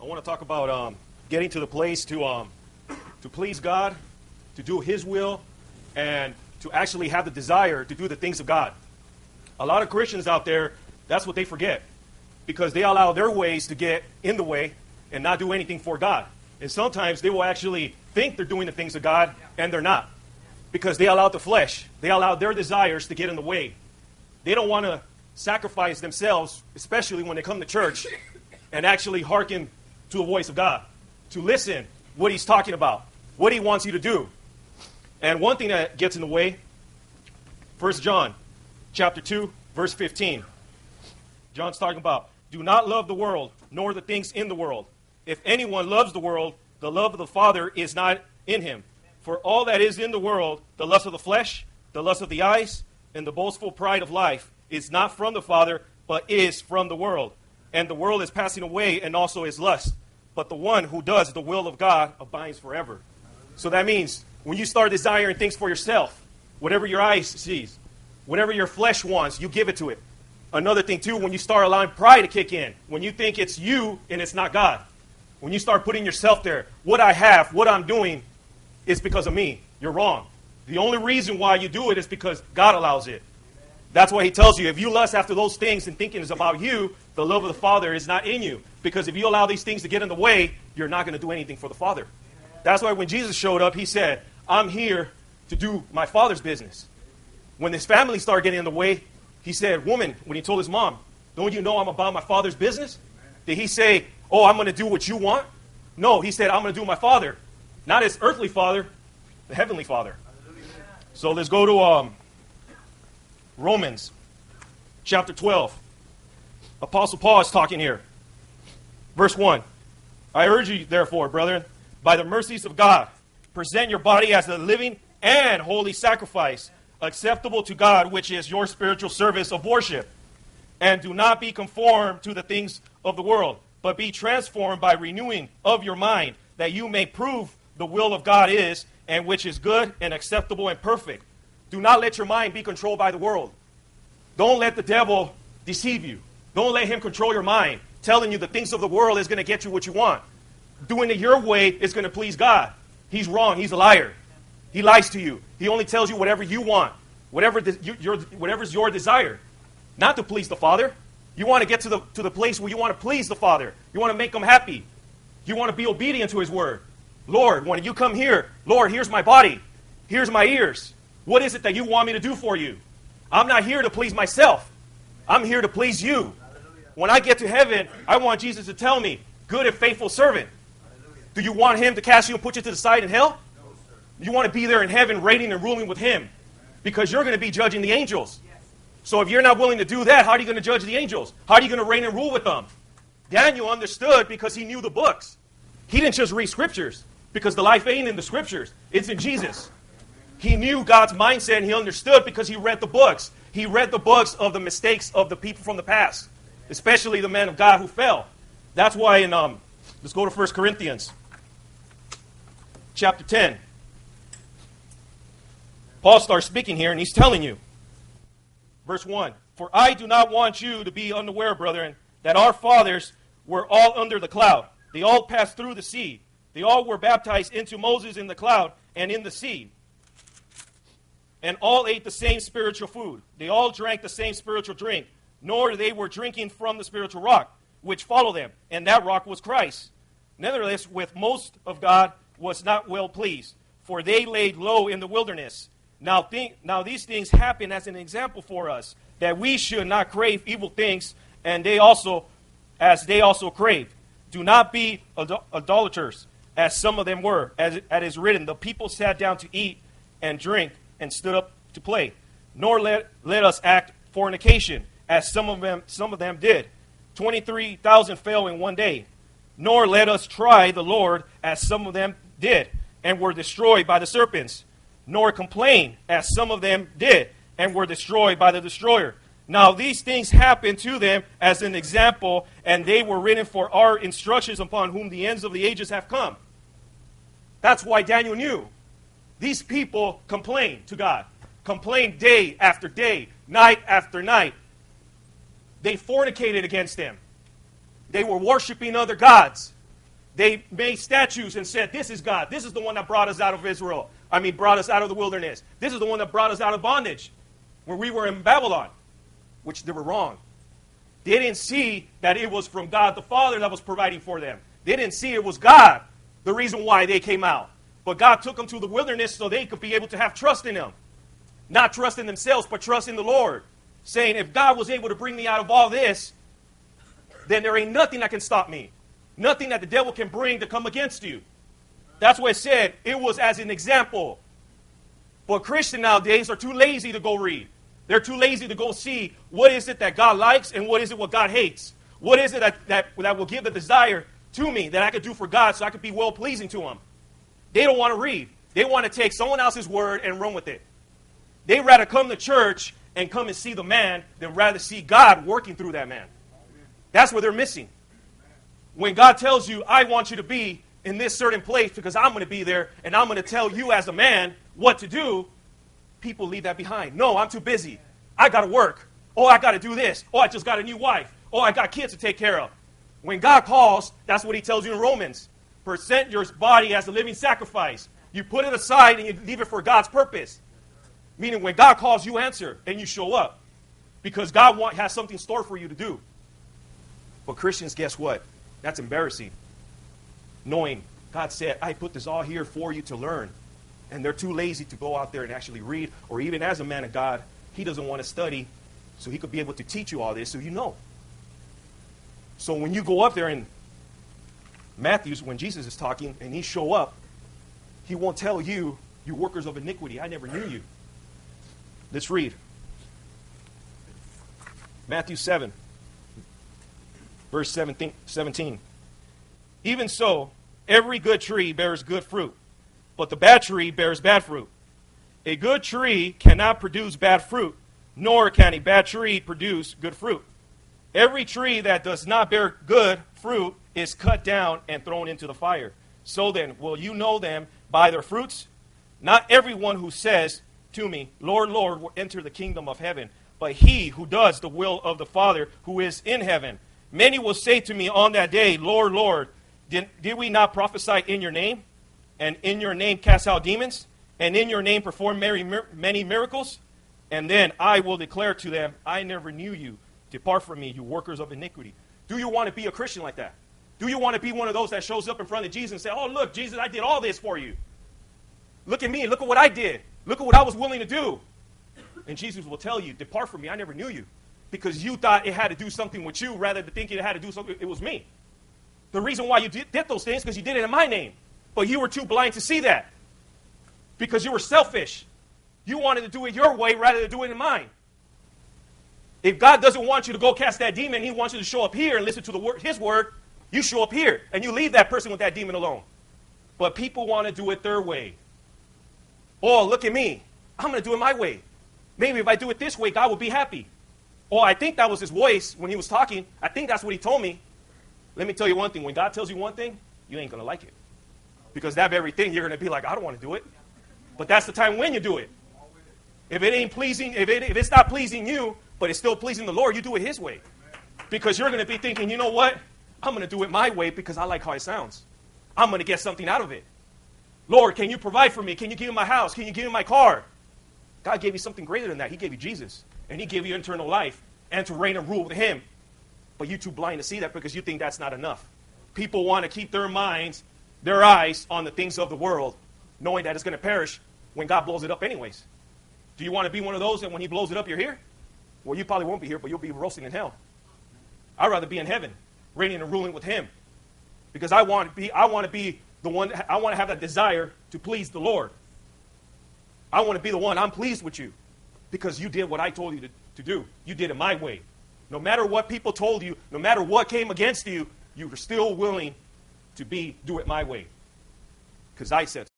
I want to talk about getting to the place to please God, to do His will, and to actually have the desire to do the things of God. A lot of Christians out there, that's what they forget, because they allow their ways to get in the way and not do anything for God. And sometimes they will actually think they're doing the things of God, and they're not, because they allowed the flesh, they allowed their desires to get in the way. They don't want to sacrifice themselves, especially when they come to church, and actually hearken to the voice of God, to listen what He's talking about, what He wants you to do. And one thing that gets in the way, 1 John chapter 2, verse 15. John's talking about, do not love the world, nor the things in the world. If anyone loves the world, the love of the Father is not in him. For all that is in the world, the lust of the flesh, the lust of the eyes, and the boastful pride of life, is not from the Father, but is from the world. And the world is passing away, and also its lust. But the one who does the will of God abides forever. So that means when you start desiring things for yourself, whatever your eyes sees, whatever your flesh wants, you give it to it. Another thing, too, when you start allowing pride to kick in, when you think it's you and it's not God, when you start putting yourself there, what I have, what I'm doing is because of me. You're wrong. The only reason why you do it is because God allows it. That's why He tells you, if you lust after those things and thinking it's about you, the love of the Father is not in you. Because if you allow these things to get in the way, you're not going to do anything for the Father. That's why when Jesus showed up, He said, I'm here to do my Father's business. When His family started getting in the way, He said, woman, when He told His mom, don't you know I'm about my Father's business? Did He say, oh, I'm going to do what you want? No, He said, I'm going to do my Father. Not His earthly Father, the Heavenly Father. So let's go to Romans chapter 12. Apostle Paul is talking here. Verse 1. I urge you, therefore, brethren, by the mercies of God, present your body as a living and holy sacrifice, acceptable to God, which is your spiritual service of worship. And do not be conformed to the things of the world, but be transformed by renewing of your mind, that you may prove the will of God is, and which is good and acceptable and perfect. Do not let your mind be controlled by the world. Don't let the devil deceive you. Don't let him control your mind, telling you the things of the world is going to get you what you want. Doing it your way is going to please God. He's wrong. He's a liar. He lies to you. He only tells you whatever you want, whatever's your desire, not to please the Father. You want to get to the place where you want to please the Father. You want to make Him happy. You want to be obedient to His word. Lord, when you come here, Lord, here's my body. Here's my ears. What is it that you want me to do for you? I'm not here to please myself. I'm here to please you. When I get to heaven, I want Jesus to tell me, good and faithful servant. Do you want Him to cast you and put you to the side in hell? You want to be there in heaven reigning and ruling with Him, because you're going to be judging the angels. So if you're not willing to do that, how are you going to judge the angels? How are you going to reign and rule with them? Daniel understood because he knew the books. He didn't just read scriptures, because the life ain't in the scriptures. It's in Jesus. He knew God's mindset, and he understood because he read the books. He read the books of the mistakes of the people from the past, especially the men of God who fell. That's why in, let's go to 1 Corinthians chapter 10. Paul starts speaking here, and he's telling you, verse 1, for I do not want you to be unaware, brethren, that our fathers were all under the cloud. They all passed through the sea. They all were baptized into Moses in the cloud and in the sea. And all ate the same spiritual food. They all drank the same spiritual drink, nor they were drinking from the spiritual rock, which followed them. And that rock was Christ. Nevertheless, with most of God was not well pleased, for they laid low in the wilderness. Now these things happen as an example for us, that we should not crave evil things, and they also craved. Do not be idolaters, as some of them were, as it is written, the people sat down to eat and drink and stood up to play. Nor let us act fornication, as some of them did. 23,000 fell in one day. Nor let us try the Lord, as some of them did, and were destroyed by the serpents. Nor complain, as some of them did, and were destroyed by the destroyer. Now these things happened to them as an example, and they were written for our instructions, upon whom the ends of the ages have come. That's why Daniel knew. These people complained to God. Complained day after day, night after night. They fornicated against Him. They were worshiping other gods. They made statues and said, this is God. This is the one that brought us out of brought us out of the wilderness. This is the one that brought us out of bondage when we were in Babylon, which they were wrong. They didn't see that it was from God the Father that was providing for them. They didn't see it was God the reason why they came out. But God took them to the wilderness so they could be able to have trust in Him. Not trust in themselves, but trust in the Lord. Saying, if God was able to bring me out of all this, then there ain't nothing that can stop me. Nothing that the devil can bring to come against you. That's what it said. It was as an example. But Christians nowadays are too lazy to go read. They're too lazy to go see what is it that God likes and what is it what God hates. What is it that will give the desire to me that I could do for God so I could be well-pleasing to Him. They don't want to read. They want to take someone else's word and run with it. They'd rather come to church and come and see the man than rather see God working through that man. That's what they're missing. When God tells you, I want you to be in this certain place because I'm going to be there and I'm going to tell you as a man what to do, people leave that behind. No, I'm too busy. I got to work. Oh, I got to do this. Oh, I just got a new wife. Oh, I got kids to take care of. When God calls, that's what He tells you in Romans. Present your body as a living sacrifice. You put it aside and you leave it for God's purpose. Meaning when God calls, you answer and you show up. Because God has something in store for you to do. But Christians, guess what? That's embarrassing. Knowing God said, I put this all here for you to learn. And they're too lazy to go out there and actually read. Or even as a man of God, he doesn't want to study so he could be able to teach you all this so you know. So when you go up there in Matthew's, when Jesus is talking and he show up, he won't tell you, you workers of iniquity, I never knew you. Let's read. Matthew 7, verse 17. Even so, every good tree bears good fruit, but the bad tree bears bad fruit. A good tree cannot produce bad fruit, nor can a bad tree produce good fruit. Every tree that does not bear good fruit is cut down and thrown into the fire. So then, will you know them by their fruits? Not everyone who says to me, Lord, Lord, will enter the kingdom of heaven, but he who does the will of the Father who is in heaven. Many will say to me on that day, Lord, Lord, did we not prophesy in your name? And in your name cast out demons? And in your name perform many miracles? And then I will declare to them, I never knew you. Depart from me, you workers of iniquity. Do you want to be a Christian like that? Do you want to be one of those that shows up in front of Jesus and say, oh, look, Jesus, I did all this for you. Look at me. Look at what I did. Look at what I was willing to do. And Jesus will tell you, depart from me, I never knew you. Because you thought it had to do something with you rather than thinking it had to do something, it was me. The reason why you did those things because you did it in my name. But you were too blind to see that. Because you were selfish. You wanted to do it your way rather than do it in mine. If God doesn't want you to go cast that demon, He wants you to show up here and listen to His word, you show up here and you leave that person with that demon alone. But people want to do it their way. Oh, look at me. I'm going to do it my way. Maybe if I do it this way, God will be happy. Oh, I think that was His voice when He was talking. I think that's what He told me. Let me tell you one thing. When God tells you one thing, you ain't going to like it. Because that very thing, you're going to be like, I don't want to do it. But that's the time when you do it. If it ain't pleasing, if it's not pleasing you, but it's still pleasing the Lord, you do it His way. Because you're going to be thinking, you know what? I'm going to do it my way because I like how it sounds. I'm going to get something out of it. Lord, can you provide for me? Can you give me my house? Can you give me my car? God gave you something greater than that. He gave you Jesus. And He gave you eternal life and to reign and rule with Him. But you're too blind to see that because you think that's not enough. People want to keep their minds, their eyes on the things of the world, knowing that it's going to perish when God blows it up anyways. Do you want to be one of those that when He blows it up, you're here? Well, you probably won't be here, but you'll be roasting in hell. I'd rather be in heaven, reigning and ruling with Him. Because I want to be the one, I want to have that desire to please the Lord. I want to be the one, I'm pleased with you. Because you did what I told you to do. You did it my way. No matter what people told you, no matter what came against you, you were still willing to do it my way. Because I said so.